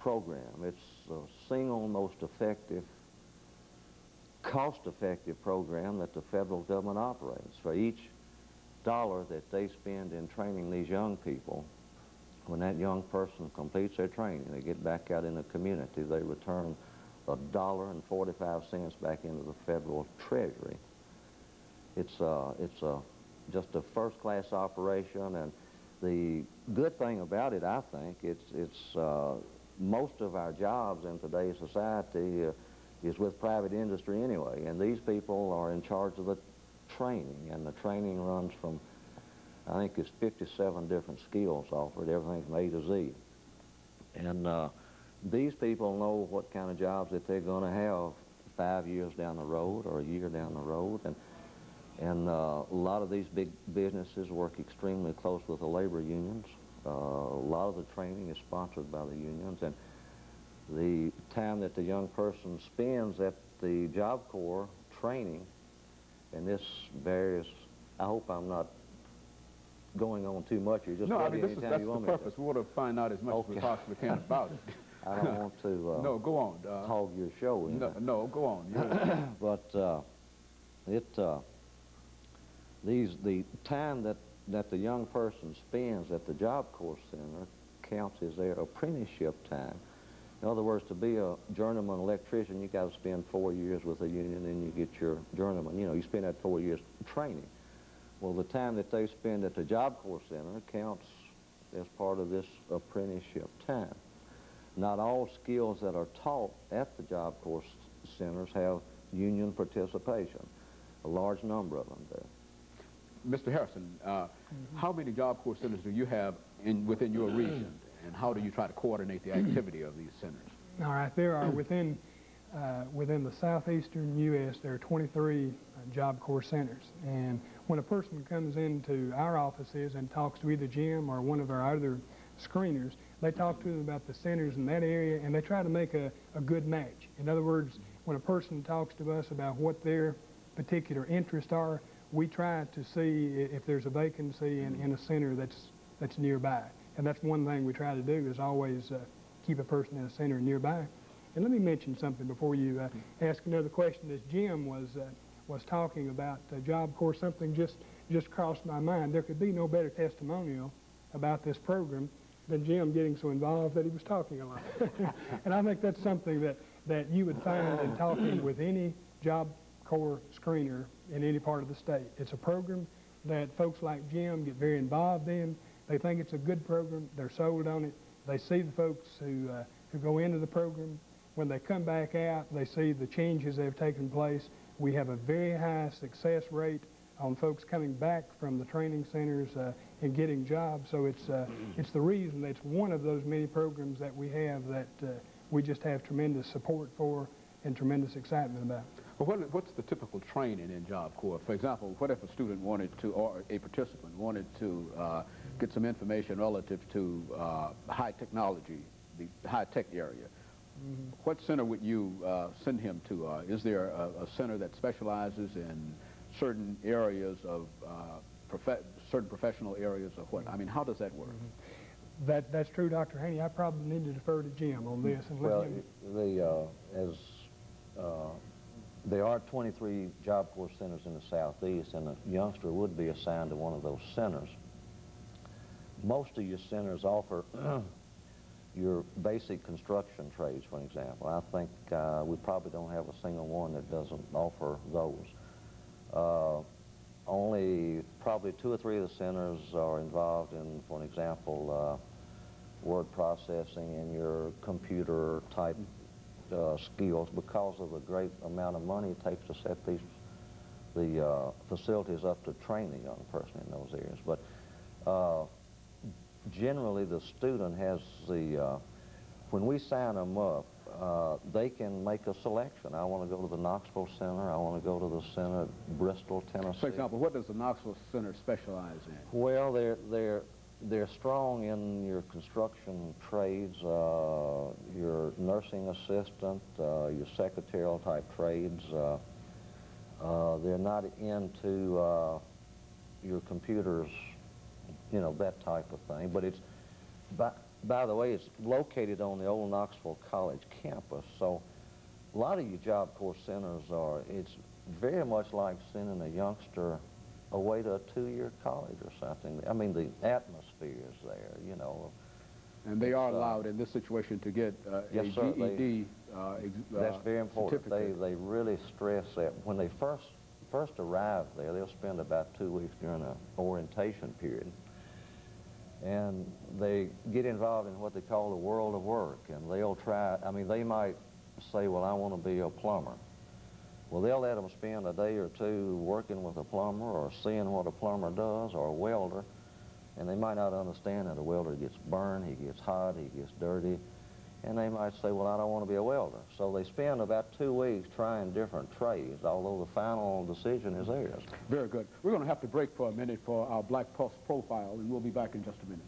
program. It's the single most effective, cost-effective program that the federal government operates. For each dollar that they spend in training these young people, when that young person completes their training, they get back out in the community, they return $1.45 back into the federal treasury. It's just a first-class operation, and the good thing about it, I think, it's most of our jobs in today's society is with private industry anyway, and these people are in charge of the training, and the training runs from, I think it's 57 different skills offered, everything from A to Z. And these people know what kind of jobs that they're going to have 5 years down the road or a year down the road, and a lot of these big businesses work extremely close with the labor unions. A lot of the training is sponsored by the unions, and the time that the young person spends at the Job Corps training, and this varies, I hope I'm not going on too much. You're just no, I mean, that's the purpose. We want to find out as much as we possibly can about it. I don't want to no, go on. Hog your show. No, go on. But the time that the young person spends at the Job Corps Center counts as their apprenticeship time. In other words, to be a journeyman electrician, you got to spend 4 years with a union, and you get your journeyman. You know, you spend that 4 years training. Well, the time that they spend at the Job Corps Center counts as part of this apprenticeship time. Not all skills that are taught at the Job Corps Centers have union participation. A large number of them do. Mr. Harrison, how many Job Corps Centers do you have within your region, and how do you try to coordinate the activity of these centers? All right, there are within the southeastern U.S., there are 23 Job Corps Centers, and when a person comes into our offices and talks to either Jim or one of our other screeners, they talk to them about the centers in that area, and they try to make a good match. In other words, when a person talks to us about what their particular interests are, we try to see if there's a vacancy in a center that's nearby. And that's one thing we try to do, is always keep a person in a center nearby. And let me mention something before you ask another question. As Jim was talking about Job Corps, something just crossed my mind. There could be no better testimonial about this program than Jim getting so involved that he was talking a lot. And I think that's something that you would find in talking with any Job Corps screener in any part of the state. It's a program that folks like Jim get very involved in. They think it's a good program. They're sold on it. They see the folks who go into the program. When they come back out, they see the changes that have taken place. We have a very high success rate on folks coming back from the training centers and getting jobs. So it's the reason that it's one of those many programs that we have that we just have tremendous support for and tremendous excitement about. Well, what's the typical training in Job Corps? For example, what if a student wanted to, or a participant wanted to get some information relative to high technology, the high-tech area? Mm-hmm. What center would you send him to? Is there a center that specializes in certain areas of, certain professional areas of what? I mean, how does that work? Mm-hmm. That's true, Dr. Haney. I probably need to defer to Jim on this. And well, there are 23 Job Corps centers in the southeast, and a youngster would be assigned to one of those centers. Most of your centers offer your basic construction trades, for example. I think we probably don't have a single one that doesn't offer those. Only probably 2 or 3 of the centers are involved in, for example, word processing and your computer type skills, because of the great amount of money it takes to set the facilities up to train the young person in those areas. But generally the student has when we sign them up, they can make a selection. I want to go to the Knoxville Center, I want to go to the center at Bristol, Tennessee. For example, what does the Knoxville Center specialize in? Well, they're strong in your construction trades, your nursing assistant, your secretarial type trades. They're not into your computers, you know, that type of thing. But it's by the way, it's located on the old Knoxville College campus, so a lot of your Job Corps centers it's very much like sending a youngster away to a 2-year college or something. I mean, the atmosphere is there, you know. And they are allowed in this situation to get yes, a sir, GED that's very important. certificate. They really stress that. When they first arrive there, they'll spend about 2 weeks during an orientation period. And they get involved in what they call the world of work, and they'll try, I mean, they might say, well, I want to be a plumber. Well, they'll let them spend a day or two working with a plumber or seeing what a plumber does, or a welder, and they might not understand that a welder gets burned, he gets hot, he gets dirty, and they might say, well, I don't want to be a welder. So they spend about 2 weeks trying different trades, although the final decision is theirs. Very good. We're going to have to break for a minute for our Black Pulse profile, and we'll be back in just a minute.